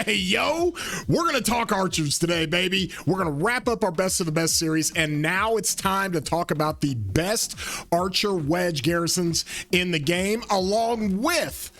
Hey, yo, we're going to talk archers today, baby. We're going to wrap up our best of the best series, and now it's time to talk about the best archer wedge garrisons in the game, along with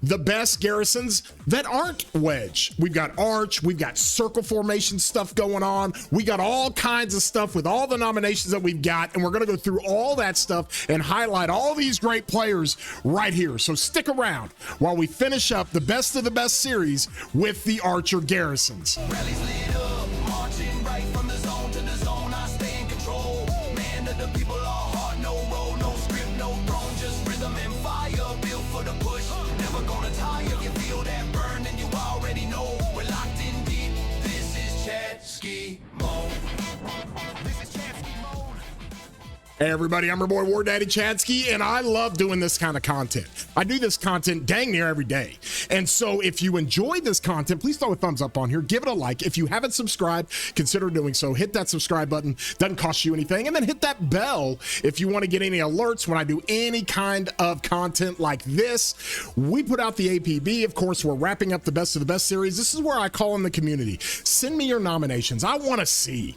the best garrisons that aren't wedge. We've got arch, we've got circle formation stuff going on. We got all kinds of stuff with all the nominations that we've got, and we're going to go through all that stuff and highlight all these great players right here. So stick around while we finish up the best of the best series with the archer garrisons. Rallies lit up, marching right from the zone to the zone. I stay in control. Man of the people, all heart, no roll, no script, no throne, just rhythm and fire. Built for the push, never gonna tire. You feel that burn, and you already know we're locked in deep. This is Chatsky mode. This is Chatsky mode. Hey everybody, I'm your boy War Daddy Chatsky, and I love doing this kind of content. I do this content dang near every day. And so if you enjoy this content, please throw a thumbs up on here, give it a like. If you haven't subscribed, consider doing so. Hit that subscribe button, doesn't cost you anything. And then hit that bell if you want to get any alerts when I do any kind of content like this. We put out the APB, of course, we're wrapping up the best of the best series. This is where I call in the community. Send me your nominations. I want to see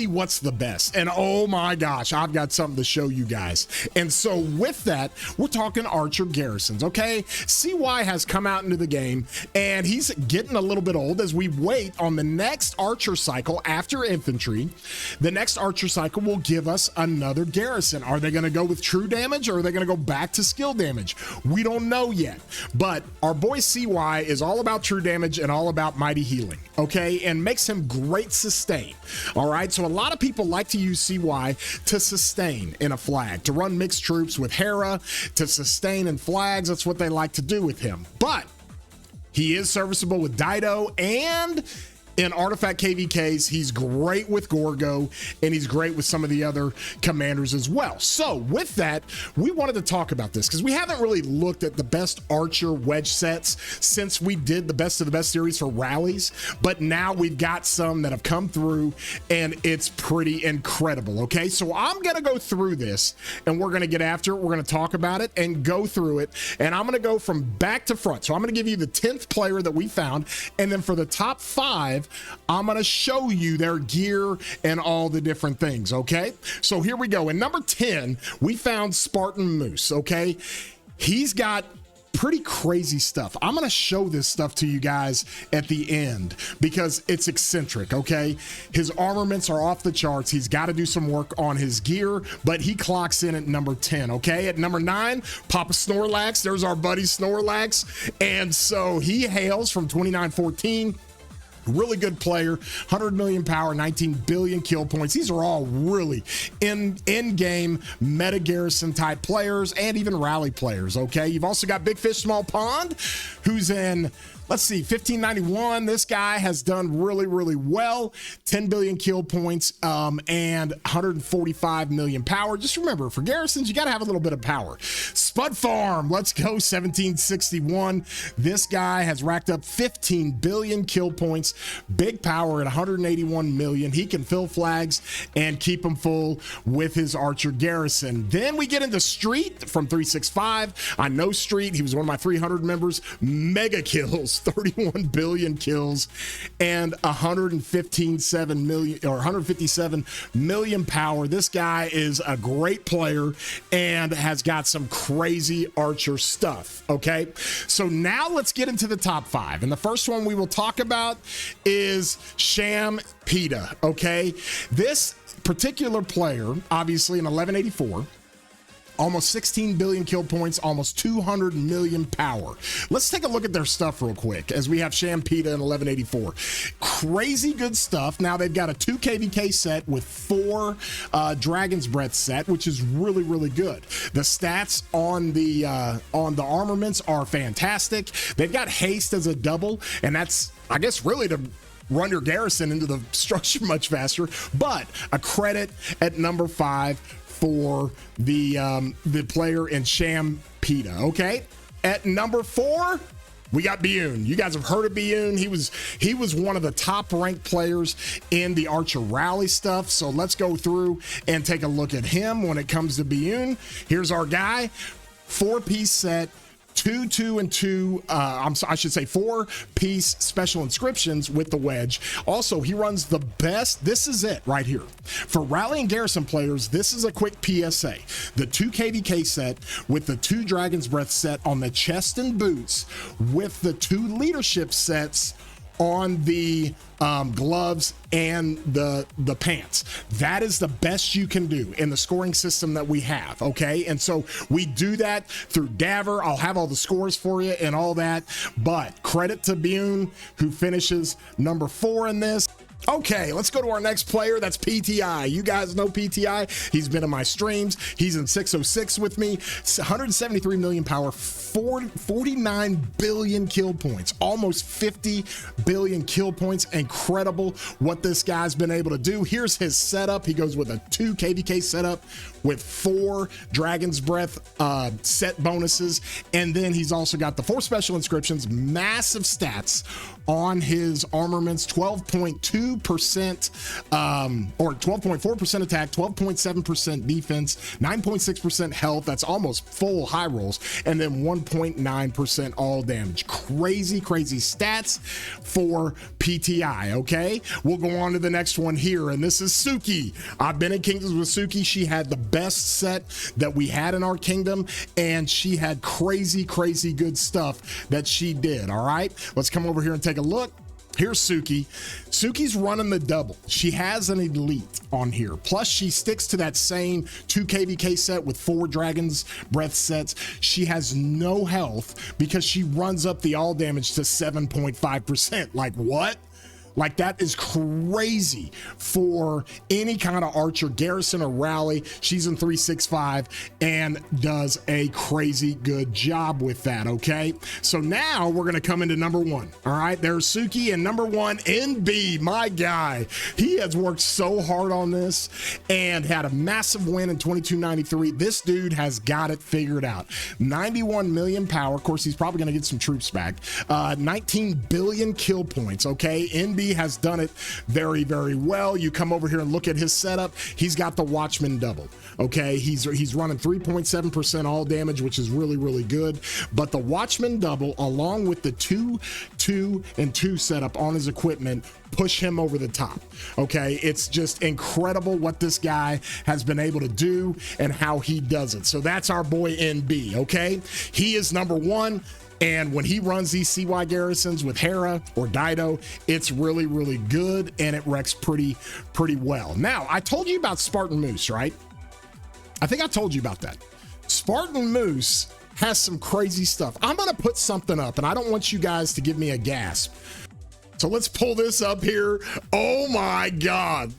what's the best. And oh my gosh, I've got something to show you guys. And so with that, we're talking archer garrisons, okay? CY has come out into the game, and he's getting a little bit old as we wait on the next archer cycle after infantry. The next archer cycle will give us another garrison. Are they going to go with true damage, or are they going to go back to skill damage? We don't know yet, but our boy CY is all about true damage and all about mighty healing, okay? And makes him great sustain, all right? So a lot of people like to use CY to sustain in a flag, to run mixed troops with Hera, to sustain in flags. That's what they like to do with him. But he is serviceable with Dido, and in artifact KVKs, he's great with Gorgo, and he's great with some of the other commanders as well. So with that, we wanted to talk about this because we haven't really looked at the best archer wedge sets since we did the best of the best series for rallies, but now we've got some that have come through, and it's pretty incredible. Okay, so I'm gonna go through this, and we're gonna get after it. We're gonna talk about it and go through it, and I'm gonna go from back to front. So I'm gonna give you the 10th player that we found, and then for the top 5, I'm going to show you their gear and all the different things, okay? So here we go. In number 10, we found SpartnMoose, okay? He's got pretty crazy stuff. I'm going to show this stuff to you guys at the end because it's eccentric, okay? His armaments are off the charts. He's got to do some work on his gear, but he clocks in at number 10, okay? At number 9, Papa Snorlax. There's our buddy Snorlax. And so he hails from 2914. Really good player, 100 million power, 19 billion kill points. These are all really in-game meta garrison type players and even rally players, okay? You've also got Big Fish Small Pond, who's in, let's see, 1591. This guy has done really, really well. 10 billion kill points and 145 million power. Just remember, for garrisons, you got to have a little bit of power. Spud Farm, let's go, 1761. This guy has racked up 15 billion kill points, big power at 181 million. He can fill flags and keep them full with his archer garrison. Then we get into Street from 365. I know Street. He was one of my 300 members. Mega kills. 31 billion kills and 157 million power. This guy is a great player and has got some crazy archer stuff, okay? So now let's get into the top 5. And the first one we will talk about is Sham Pita, okay? This particular player, obviously in 1184, almost 16 billion kill points, almost 200 million power. Let's take a look at their stuff real quick as we have Shampita in 1184. Crazy good stuff. Now they've got a 2 KVK set with 4 Dragon's Breath set, which is really, really good. The stats on the armaments are fantastic. They've got haste as a double, and that's, I guess, really to run your garrison into the structure much faster, but a credit at number 5 for the player in Shampita, okay? At number 4, we got Biyun. You guys have heard of Biyun. He was one of the top ranked players in the Archer Rally stuff. So let's go through and take a look at him when it comes to Biyun. Here's our guy, 4-piece set, and 2, I should say 4-piece special inscriptions with the Wedge. Also, he runs the best, this is it right here. For Rally and Garrison players, this is a quick PSA. The 2 KVK set with the 2 Dragon's Breath set on the chest and boots with the 2 leadership sets on the gloves and the pants. That is the best you can do in the scoring system that we have, okay? And so we do that through Daver. I'll have all the scores for you and all that, but credit to Bune, who finishes number 4 in this. Okay, let's go to our next player. That's PTI. You guys know PTI. He's been in my streams. He's in 606 with me. 173 million power, 49 billion kill points, almost 50 billion kill points. Incredible what this guy's been able to do. Here's his setup. He goes with a 2 KVK setup with 4 Dragon's Breath set bonuses. And then he's also got the 4 special inscriptions, massive stats on his armaments, 12.2% or 12.4% attack, 12.7% defense, 9.6% health. That's almost full high rolls. And then 1.9% all damage. Crazy stats for PTI. Okay, we'll go on to the next one here. And this is Suki. I've been in Kingdoms with Suki. She had the best set that we had in our kingdom, and she had crazy good stuff that she did. All right, let's come over here and take a look. Here's Suki. Suki's running the double. She has an elite on here. Plus, she sticks to that same 2 KVK set with 4 Dragon's Breath sets. She has no health because she runs up the all damage to 7.5%. Like, what? Like, that is crazy for any kind of archer, Garrison or Rally. She's in 365 and does a crazy good job with that, okay? So now we're going to come into number 1. All right, there's Suki, and number 1, NB, my guy. He has worked so hard on this and had a massive win in 2293. This dude has got it figured out. 91 million power. Of course, he's probably going to get some troops back. 19 billion kill points, okay? NB has done it very well. You come over here and look at his setup. He's got the Watchman double. Okay, he's running 3.7% all damage, which is really good. But the Watchman double, along with the 2 and 2 setup on his equipment, push him over the top. Okay, it's just incredible what this guy has been able to do and how he does it. So that's our boy NB. Okay, he is number 1. And when he runs these CY Garrisons with Hera or Dido, it's really good, and it wrecks pretty well. Now, I told you about SpartnMoose, right? I think I told you about that. SpartnMoose has some crazy stuff. I'm gonna put something up, and I don't want you guys to give me a gasp. So let's pull this up here. Oh my God.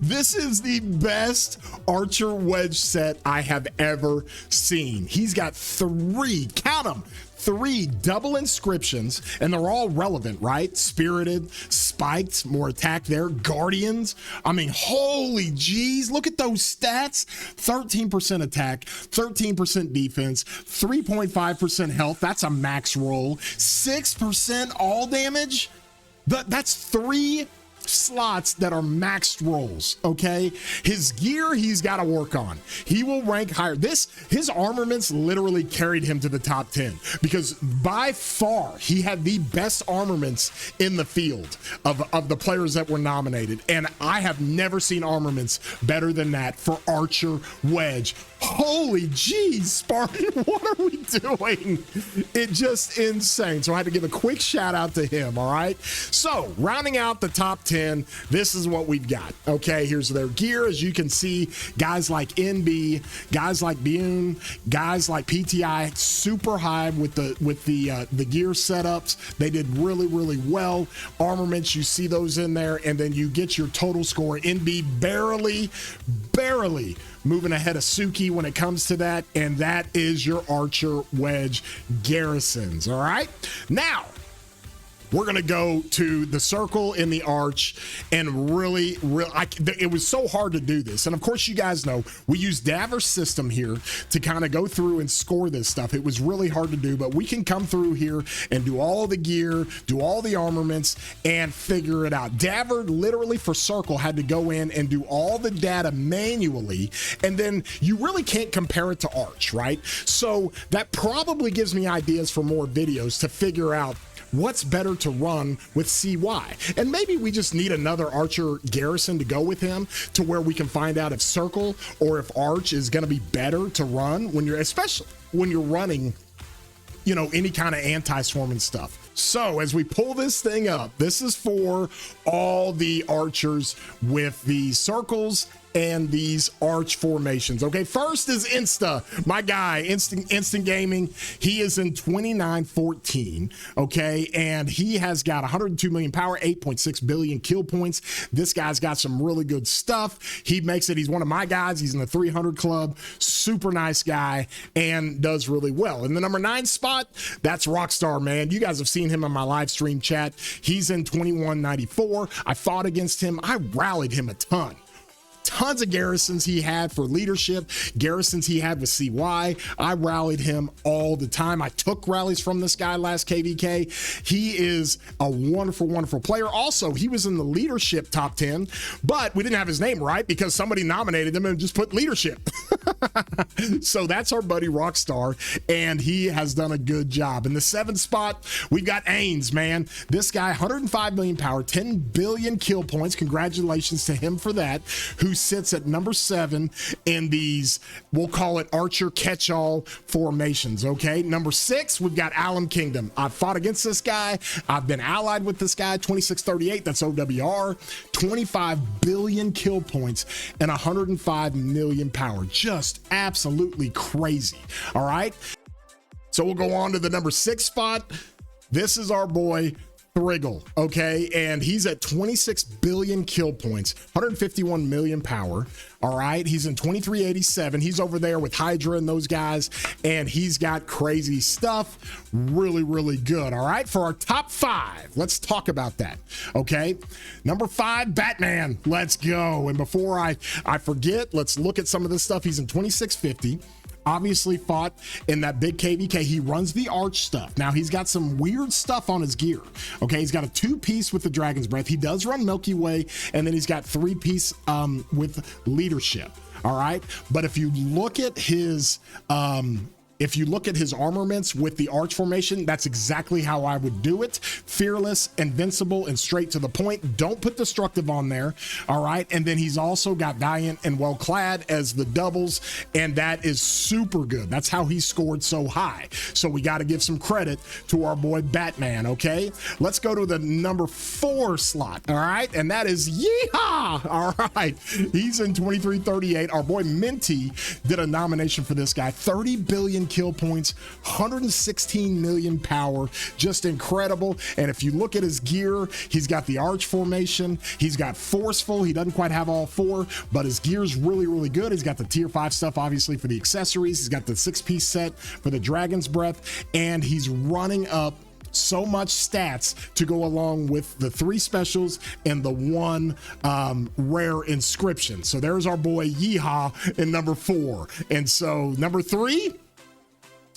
This is the best Archer Wedge set I have ever seen. He's got 3, count them, 3 double inscriptions, and they're all relevant, right? Spirited, spiked, more attack there. Guardians. I mean, holy jeez, look at those stats. 13% attack, 13% defense, 3.5% health. That's a max roll. 6% all damage. That's 3 slots that are maxed rolls. Okay, his gear he's got to work on. He will rank higher. His armaments literally carried him to the top 10 because by far he had the best armaments in the field of the players that were nominated, and I have never seen armaments better than that for Archer Wedge. Holy geez, Spartan, what are we doing? It's just insane. So I had to give a quick shout out to him. All right, so rounding out the top 10, this is what we've got. Okay, here's their gear. As you can see, guys like NB, guys like Bune, guys like PTI, super high with the gear setups. They did really well. Armaments, you see those in there, and then you get your total score. NB barely moving ahead of Suki when it comes to that, and that is your Archer Wedge Garrisons. All right, now we're going to go to the circle in the arch and really, it was so hard to do this. And of course, you guys know we use Daver's system here to kind of go through and score this stuff. It was really hard to do, but we can come through here and do all the gear, do all the armaments, and figure it out. Daver literally for circle had to go in and do all the data manually, and then you really can't compare it to arch, right? So that probably gives me ideas for more videos to figure out what's better to run with CY. And maybe we just need another Archer Garrison to go with him to where we can find out if Circle or if Arch is going to be better to run when you're, especially when you're running, you know, any kind of anti-swarming stuff. So as we pull this thing up, this is for all the archers with the circles and these arch formations. Okay, first is Insta, my guy, Instant Gaming. He is in 2914, okay, and he has got 102 million power, 8.6 billion kill points. This guy's got some really good stuff. He makes it, he's one of my guys. He's in the 300 club, super nice guy, and does really well. In the number 9 spot, that's Rockstar, man. You guys have seen him in my live stream chat. He's in 2194. I fought against him. I rallied him a ton. Tons of garrisons he had for leadership, garrisons he had with CY. I rallied him all the time. I took rallies from this guy last KVK. He is a wonderful, wonderful player. Also, he was in the leadership top 10, but we didn't have his name right because somebody nominated him and just put leadership. So that's our buddy Rockstar, and he has done a good job. In the 7th spot, we've got Ains, man. This guy, 105 million power, 10 billion kill points. Congratulations to him for that. Who sits at number 7 in these, we'll call it Archer catch-all formations, okay? Number 6, we've got Alum Kingdom. I've fought against this guy. I've been allied with this guy, 2638, that's OWR, 25 billion kill points and 105 million power. Just absolutely crazy, all right? So we'll go on to the number 6 spot. This is our boy, Thriggle, okay, and he's at 26 billion kill points, 151 million power. All right, he's in 2387. He's over there with Hydra and those guys, and he's got crazy stuff. Really, really good. All right, for our top 5, let's talk about that. Okay, number 5, Batman. Let's go. And before I forget, let's look at some of this stuff. He's in 2650. Obviously fought in that big KVK. He runs the arch stuff. Now he's got some weird stuff on his gear. Okay, he's got a 2-piece with the Dragon's Breath. He does run Milky Way, and then he's got 3-piece with leadership. All right, but if you look at his armaments with the arch formation, that's exactly how I would do it. Fearless, invincible, and straight to the point. Don't put destructive on there. All right. And then he's also got valiant and well clad as the doubles. And that is super good. That's how he scored so high. So we got to give some credit to our boy Batman. Okay. Let's go to the number 4 slot. All right. And that is Yeehaw. All right. He's in 2338. Our boy Minty did a nomination for this guy. 30 billion kill points, 116 million power, just incredible. And if you look at his gear, he's got the arch formation, he's got forceful, he doesn't quite have all 4, but his gear's really, really good. He's got the tier 5 stuff, obviously, for the accessories. He's got the 6-piece set for the Dragon's Breath, and he's running up so much stats to go along with the 3 specials and the 1 rare inscription. So there's our boy Yeehaw in number 4. And so number 3,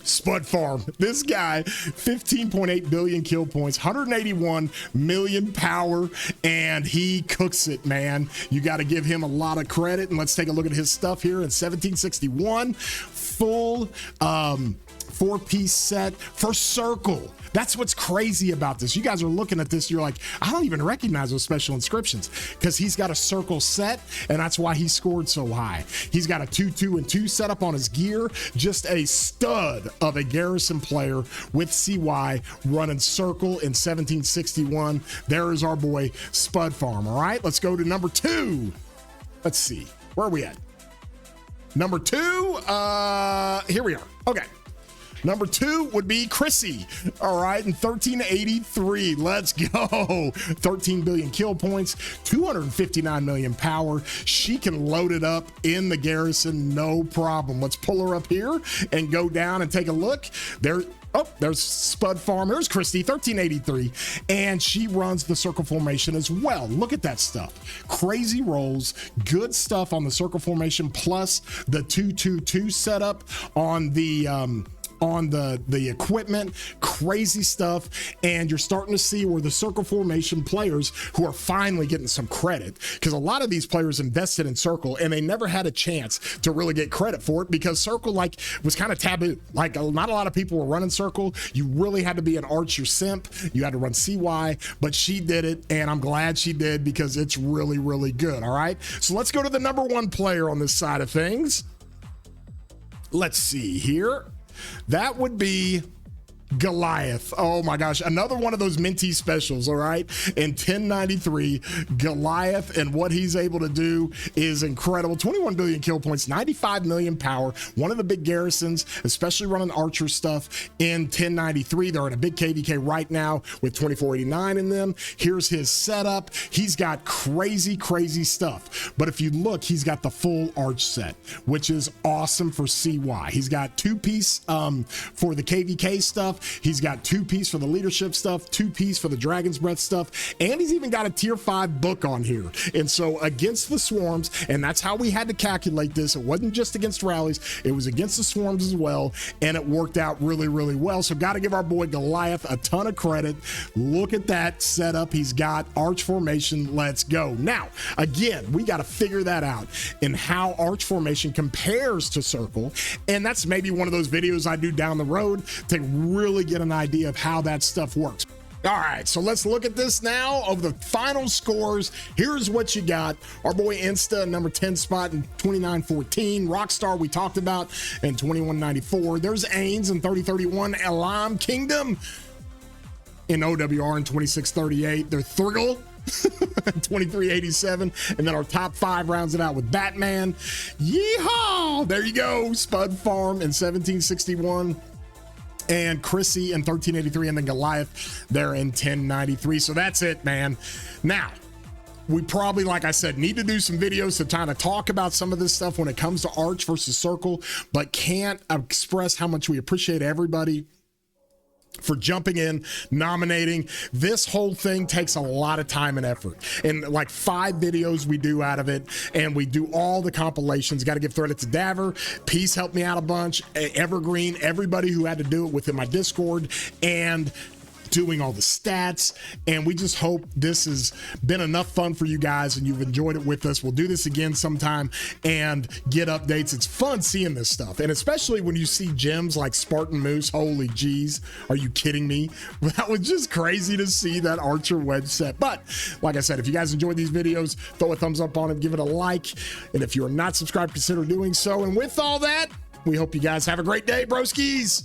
Spud Farm. This guy, 15.8 billion kill points, 181 million power, and he cooks it, man. You got to give him a lot of credit. And let's take a look at his stuff here in 1761. Full 4-piece set for circle. That's what's crazy about this. You guys are looking at this, you're like, I don't even recognize those special inscriptions, because he's got a circle set, and that's why he scored so high. He's got a 2-2-2 setup on his gear. Just a stud of a garrison player with CY running circle in 1761. There is our boy Spud Farm. All right, let's go to number 2. Let's see, where are we at? Number 2, here we are. Okay. Number 2 would be Chrissy. All right, in 1383. Let's go. 13 billion kill points, 259 million power. She can load it up in the garrison, no problem. Let's pull her up here and go down and take a look. There. Oh, there's Spud Farm. There's Christy, 1383. And she runs the circle formation as well. Look at that stuff. Crazy rolls, good stuff on the circle formation, plus the 222 setup on the equipment. Crazy stuff. And you're starting to see where the circle formation players who are finally getting some credit, because a lot of these players invested in circle and they never had a chance to really get credit for it because circle was kind of taboo. Like not a lot of people were running circle. You really had to be an archer simp. You had to run CY, but she did it, and I'm glad she did because it's really, really good. All right, so let's go to the number one player on this side of things. Let's see here. That would be Goliath. Oh my gosh, another one of those minty specials. All right, in 1093, Goliath, and what he's able to do is incredible. 21 billion kill points, 95 million power, one of the big garrisons, especially running archer stuff in 1093. They're in a big KVK right now with 2489 in them. Here's his setup. He's got crazy stuff, but if you look, he's got the full arch set, which is awesome for CY. He's got two-piece for the KVK stuff. He's got two-piece for the leadership stuff, two-piece for the Dragon's Breath stuff, and he's even got a tier 5 book on here. And so against the swarms, and that's how we had to calculate this. It wasn't just against rallies, it was against the swarms as well, and it worked out really, really well. So got to give our boy Goliath a ton of credit. Look at that setup he's got. Arch formation, let's go. Now, again, we got to figure that out in how arch formation compares to circle, and that's maybe one of those videos I do down the road to really get an idea of how that stuff works. All right, so let's look at this now of the final scores. Here's what you got. Our boy Insta, number 10 spot in 2914. Rockstar, we talked about, in 2194. There's Ains in 3031. Elam Kingdom in OWR in 2638. There's Thriggle 2387, and then our top 5 rounds it out with Batman. Yeehaw! There you go. Spud Farm in 1761. And Chrissy in 1383, and then Goliath there in 1093. So that's it, man. Now, we probably, like I said, need to do some videos to kind of talk about some of this stuff when it comes to Arch versus Circle, but can't express how much we appreciate everybody for jumping in, nominating. This whole thing takes a lot of time and effort, and like 5 videos we do out of it, and we do all the compilations. Got to give credit to Daver. Peace helped me out a bunch. Evergreen, everybody who had to do it within my Discord, and doing all the stats. And we just hope this has been enough fun for you guys and you've enjoyed it with us. We'll do this again sometime and get updates. It's fun seeing this stuff, and especially when you see gems like SpartnMoose. Holy geez, are you kidding me? That was just crazy to see that Archer Wedge set. But like I said, if you guys enjoyed these videos, throw a thumbs up on it, give it a like, and if you are not subscribed, consider doing so. And with all that, we hope you guys have a great day, broskies.